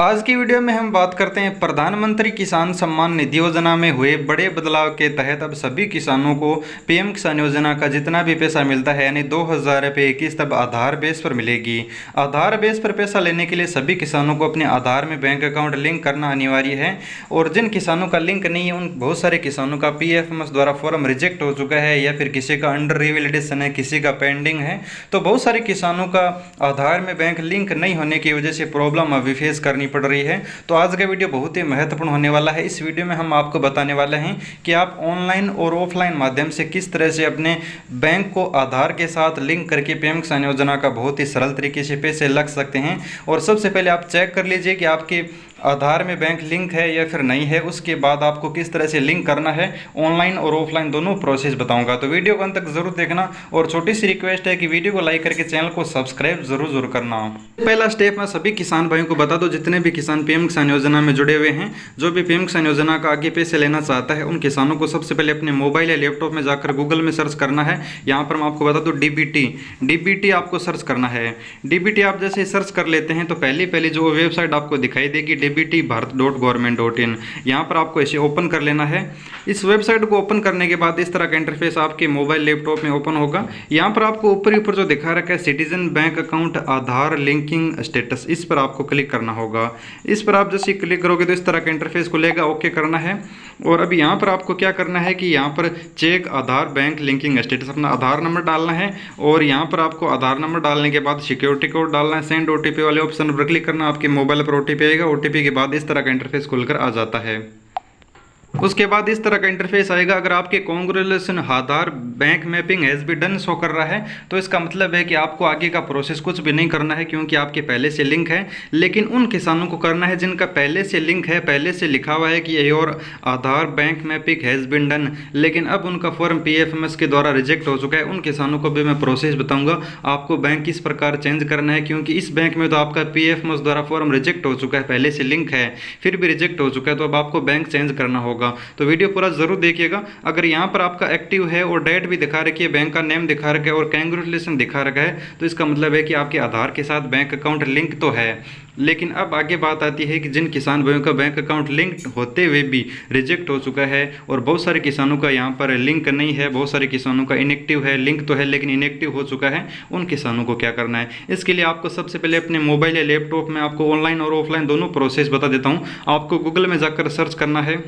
आज की वीडियो में हम बात करते हैं प्रधानमंत्री किसान सम्मान निधि योजना में हुए बड़े बदलाव के तहत अब सभी किसानों को पीएम किसान योजना का जितना भी पैसा मिलता है यानी 2000 रुपये की किस्त अब आधार बेस पर मिलेगी। आधार बेस पर पैसा लेने के लिए सभी किसानों को अपने आधार में बैंक अकाउंट लिंक करना अनिवार्य है और जिन किसानों का लिंक नहीं है उन बहुत सारे किसानों का PFMS द्वारा फॉर्म रिजेक्ट हो चुका है या फिर किसी का अंडर रिवैलिडेशन है, किसी का पेंडिंग है। तो बहुत सारे किसानों का आधार में बैंक लिंक नहीं होने की वजह से प्रॉब्लम अभी फेस करनी पड़ रही है। तो आज का वीडियो बहुत ही महत्वपूर्ण होने वाला है। इस वीडियो में हम आपको बताने वाले हैं कि आप ऑनलाइन और ऑफलाइन माध्यम से किस तरह से अपने बैंक को आधार के साथ लिंक करके पीएम किसान योजना का बहुत ही सरल तरीके से पैसे लग सकते हैं। और सबसे पहले आप चेक कर लीजिए कि आपके आधार में बैंक लिंक है या फिर नहीं है, उसके बाद आपको किस तरह से लिंक करना है। ऑनलाइन और ऑफलाइन दोनों प्रोसेस बताऊंगा, तो वीडियो को अंत तक जरूर देखना। और छोटी सी रिक्वेस्ट है कि वीडियो को लाइक करके चैनल को सब्सक्राइब जरूर करना। पहला स्टेप मैं सभी किसान भाइयों को बता दूं, जितने भी किसान पीएम किसान योजना में जुड़े हुए हैं, जो भी पीएम किसान योजना का आगे पैसे लेना चाहता है, उन किसानों को सबसे पहले अपने मोबाइल या लैपटॉप में जाकर गूगल में सर्च करना है। यहाँ पर मैं आपको बता दूं डीबीटी आपको सर्च करना है। डीबीटी आप जैसे सर्च कर लेते हैं तो पहली जो वेबसाइट आपको दिखाई देगी dbt.bharat.government.in, यहाँ पर आपको इसे ओपन कर लेना है। इस वेबसाइट को ओपन करने के बाद इस तरह का इंटरफेस आपके मोबाइल लैपटॉप में ओपन होगा। यहाँ पर आपको ऊपर जो दिखा रखा है सिटीजन बैंक अकाउंट आधार लिंकिंग स्टेटस, इस पर आपको क्लिक करना होगा। इस पर आप जैसे क्लिक करोगे तो इस तरह का इंटरफेस खुलेगा, ओके करना है। और अभी यहाँ पर आपको क्या करना है कि यहाँ पर चेक आधार बैंक लिंकिंग स्टेटस, अपना आधार नंबर डालना है और यहाँ पर आपको आधार नंबर डालने के बाद सिक्योरिटी कोड डालना है। सेंड OTP वाले ऑप्शन पर क्लिक करना, आपके मोबाइल पर OTP आएगा। OTP के बाद इस तरह का इंटरफेस खुलकर आ जाता है। उसके बाद इस तरह का इंटरफेस आएगा। अगर आपके congratulation Aadhaar bank mapping has be done show कर रहा है तो इसका मतलब है कि आपको आगे का प्रोसेस कुछ भी नहीं करना है, क्योंकि आपके पहले से लिंक है। लेकिन उन किसानों को करना है जिनका पहले से लिंक है, पहले से लिखा हुआ है कि your Aadhaar bank mapping has been done, लेकिन अब उनका फॉर्म PFMS के द्वारा रिजेक्ट हो चुका है। उन किसानों को भी मैं प्रोसेस बताऊँगा आपको बैंक किस प्रकार चेंज करना है, क्योंकि इस बैंक में तो आपका PFMS द्वारा फॉर्म रिजेक्ट हो चुका है, पहले से लिंक है फिर भी रिजेक्ट हो चुका है, तो अब आपको बैंक चेंज करना होगा। तो वीडियो पूरा जरूर देखिएगा। अगर यहाँ पर आपका एक्टिव है और डेट भी दिखा रखी है, बैंक का नेम दिखा रखा है और कांग्रेचुलेशन दिखा रखा है, तो इसका मतलब है कि आपके आधार के साथ बैंक अकाउंट लिंक तो है। लेकिन अब आगे बात आती है कि जिन किसान भाइयों का बैंक अकाउंट लिंक होते हुए भी रिजेक्ट हो चुका है और बहुत सारे किसानों का यहाँ पर लिंक नहीं है, बहुत सारे किसानों का इनएक्टिव है, लिंक तो है लेकिन इनएक्टिव हो चुका है, उन किसानों को क्या करना है। इसके लिए आपको सबसे पहले अपने मोबाइल या लैपटॉप में आपको ऑनलाइन और ऑफलाइन दोनों प्रोसेस बता देता हूँ। आपको गूगल में जाकर सर्च करना है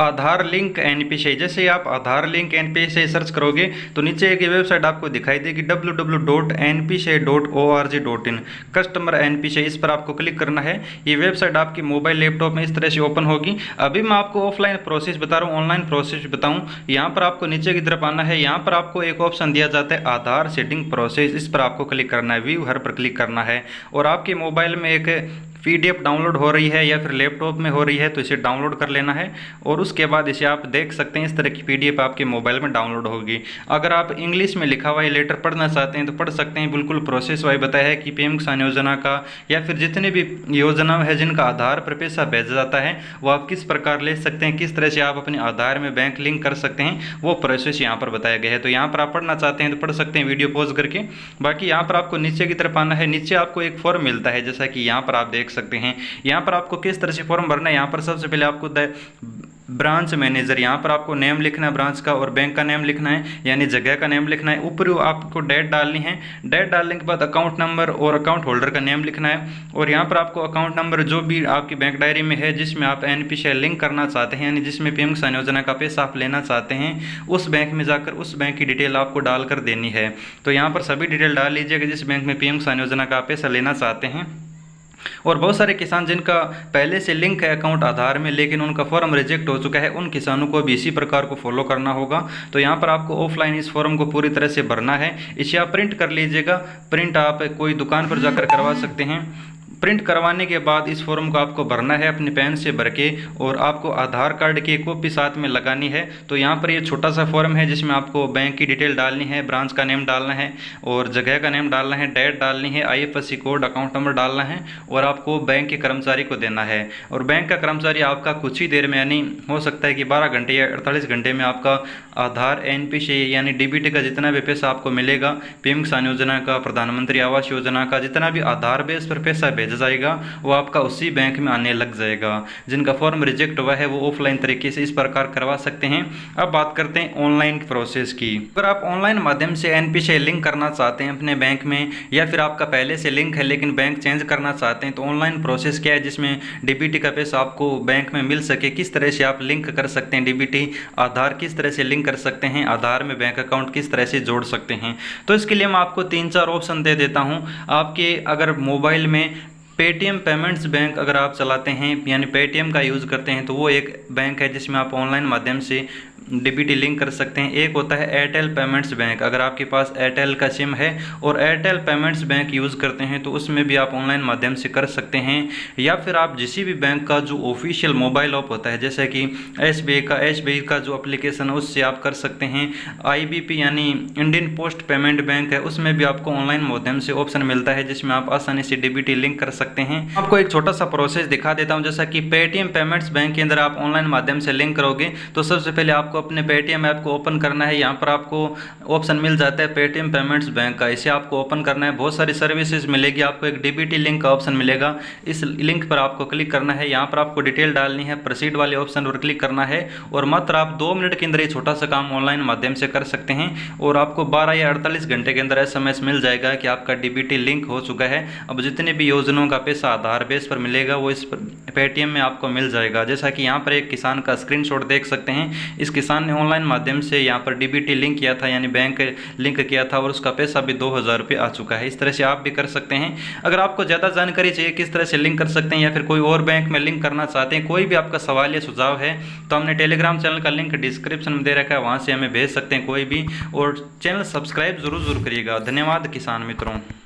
आधार लिंक NPCI। जैसे ही आप आधार लिंक NPCI सर्च करोगे तो नीचे एक वेबसाइट आपको दिखाई देगी www.npci.org.in कस्टमर NPCI, इस पर आपको क्लिक करना है। ये वेबसाइट आपके मोबाइल लैपटॉप में इस तरह से ओपन होगी। अभी मैं आपको ऑफलाइन प्रोसेस बता रहा हूँ, ऑनलाइन प्रोसेस बताऊँ। यहाँ पर आपको नीचे की तरफ आना है, यहाँ पर आपको एक ऑप्शन दिया जाता है आधार सेटिंग प्रोसेस, इस पर आपको क्लिक करना है, व्यू हर पर क्लिक करना है। और आपके मोबाइल में एक PDF डाउनलोड हो रही है या फिर लैपटॉप में हो रही है तो इसे डाउनलोड कर लेना है और उसके बाद इसे आप देख सकते हैं। इस तरह की PDF आपके मोबाइल में डाउनलोड होगी। अगर आप इंग्लिश में लिखा हुआ ये लेटर पढ़ना चाहते हैं तो पढ़ सकते हैं। बिल्कुल प्रोसेस वाइज बताया है कि पीएम किसान योजना का या फिर जितने भी योजना है जिनका आधार पर पैसा भेजा जाता है वो आप किस प्रकार ले सकते हैं, किस तरह से आप अपने आधार में बैंक लिंक कर सकते हैं, वो प्रोसेस यहाँ पर बताया गया है। तो यहाँ पर आप पढ़ना चाहते हैं तो पढ़ सकते हैं वीडियो पॉज करके। बाकी यहाँ पर आपको नीचे की तरफ आना है, नीचे आपको एक फॉर्म मिलता है जैसा कि यहाँ पर आप देख सकते हैं। यहाँ पर आपको किस तरह से फॉर्म भरना है, यहाँ पर सबसे पहले आपको ब्रांच मैनेजर, यहाँ पर आपको नेम लिखना है ब्रांच का और बैंक का नेम लिखना है, यानी जगह का नेम लिखना है। ऊपर आपको डेट डालनी है, डेट डालने के बाद अकाउंट नंबर और अकाउंट होल्डर का नेम लिखना है। और यहाँ पर आपको अकाउंट नंबर जो भी आपकी बैंक डायरी में है जिसमें आप NPCI लिंक करना चाहते हैं, यानी जिसमें पीएम किसान योजना का पैसा आप लेना चाहते हैं, उस बैंक में जाकर उस बैंक की डिटेल आपको डालकर देनी है। तो यहाँ पर सभी डिटेल डाल लीजिएगा जिस बैंक में पीएम किसान योजना का पैसा लेना चाहते हैं। और बहुत सारे किसान जिनका पहले से लिंक है अकाउंट आधार में लेकिन उनका फॉर्म रिजेक्ट हो चुका है, उन किसानों को भी इसी प्रकार को फॉलो करना होगा। तो यहाँ पर आपको ऑफलाइन इस फॉर्म को पूरी तरह से भरना है। इसे आप प्रिंट कर लीजिएगा, प्रिंट आप कोई दुकान पर जाकर करवा सकते हैं। प्रिंट करवाने के बाद इस फॉर्म को आपको भरना है अपने पेन से भर के और आपको आधार कार्ड की कॉपी साथ में लगानी है। तो यहाँ पर ये छोटा सा फॉर्म है जिसमें आपको बैंक की डिटेल डालनी है, ब्रांच का नेम डालना है और जगह का नेम डालना है, डेट डालनी है, IFSC कोड, अकाउंट नंबर डालना है और आपको बैंक के कर्मचारी को देना है। और बैंक का कर्मचारी आपका कुछ ही देर में, यानी हो सकता है कि 12 घंटे या 48 घंटे में आपका आधार NPCI यानी DBT का जितना भी पैसा आपको मिलेगा, पीएम किसान योजना का, प्रधानमंत्री आवास योजना का, जितना भी आधार बेस पर पैसा भेजा भेजा जाएगा वो आपका उसी बैंक में आने लग जाएगा। जिनका फॉर्म रिजेक्ट हुआ है वो ऑफलाइन तरीके से इस प्रकार करवा सकते हैं। अब बात करते हैं ऑनलाइन प्रोसेस की। अगर आप ऑनलाइन माध्यम से एनपीसीआई लिंक करना चाहते हैं अपने बैंक में, या फिर आपका पहले से लिंक है लेकिन बैंक चेंज करना चाहते हैं, तो ऑनलाइन प्रोसेस क्या है जिसमें डीबीटी का पैसा आपको बैंक में मिल सके, किस तरह से आप लिंक कर सकते हैं डीबीटी, आधार किस तरह से लिंक कर सकते हैं, आधार में बैंक अकाउंट किस तरह से जोड़ सकते हैं। तो इसके लिए मैं आपको 3-4 ऑप्शन दे देता हूं। आपके अगर मोबाइल में पेटीएम पेमेंट्स बैंक अगर आप चलाते हैं यानी पेटीएम का यूज़ करते हैं, तो वो एक बैंक है जिसमें आप ऑनलाइन माध्यम से डीबीटी लिंक कर सकते हैं। एक होता है एयरटेल पेमेंट्स बैंक, अगर आपके पास एयरटेल का सिम है और एयरटेल पेमेंट्स बैंक यूज़ करते हैं तो उसमें भी आप ऑनलाइन माध्यम से कर सकते हैं। या फिर आप किसी भी बैंक का जो ऑफिशियल मोबाइल ऐप होता है, जैसे कि एसबीआई का जो एप्लीकेशन है उससे आप कर सकते हैं। आईबीपी यानी इंडियन पोस्ट पेमेंट बैंक है, उसमें भी आपको ऑनलाइन माध्यम से ऑप्शन मिलता है जिसमें आप आसानी से डीबीटी लिंक कर सकते हैं। आपको एक छोटा सा प्रोसेस दिखा देता हूँ। जैसा कि पेटीएम पेमेंट्स बैंक के अंदर आप ऑनलाइन माध्यम से लिंक करोगे तो सबसे पहले आपको अपने पेटीएम ऐप को ओपन करना है। यहाँ पर आपको ऑप्शन मिल जाता है पेटीएम पेमेंट्स बैंक का, इसे आपको ओपन करना है। बहुत सारी सर्विसेज मिलेगी, आपको एक डीबीटी लिंक का ऑप्शन मिलेगा, इस लिंक पर आपको क्लिक करना है। यहाँ पर आपको डिटेल डालनी है, प्रोसीड वाले ऑप्शन पर क्लिक करना है और मात्र आप 2 मिनट के अंदर ये छोटा सा काम ऑनलाइन माध्यम से कर सकते हैं और आपको 12 या 48 घंटे के अंदर SMS मिल जाएगा कि आपका डीबीटी लिंक हो चुका है। अब जितने भी योजनाओं का पैसा आधार बेस पर मिलेगा वो इस पेटीएम में आपको मिल जाएगा। जैसा कि यहाँ पर एक किसान का स्क्रीनशॉट देख सकते हैं, इस किसान ने ऑनलाइन माध्यम से यहाँ पर डीबीटी लिंक किया था यानी बैंक लिंक किया था और उसका पैसा भी 2000 रुपये आ चुका है। इस तरह से आप भी कर सकते हैं। अगर आपको ज़्यादा जानकारी चाहिए किस तरह से लिंक कर सकते हैं या फिर कोई और बैंक में लिंक करना चाहते हैं, कोई भी आपका सवाल या सुझाव है तो हमने टेलीग्राम चैनल का लिंक डिस्क्रिप्शन में दे रखा है, वहाँ से हमें भेज सकते हैं कोई भी। और चैनल सब्सक्राइब जरूर करिएगा। धन्यवाद किसान मित्रों।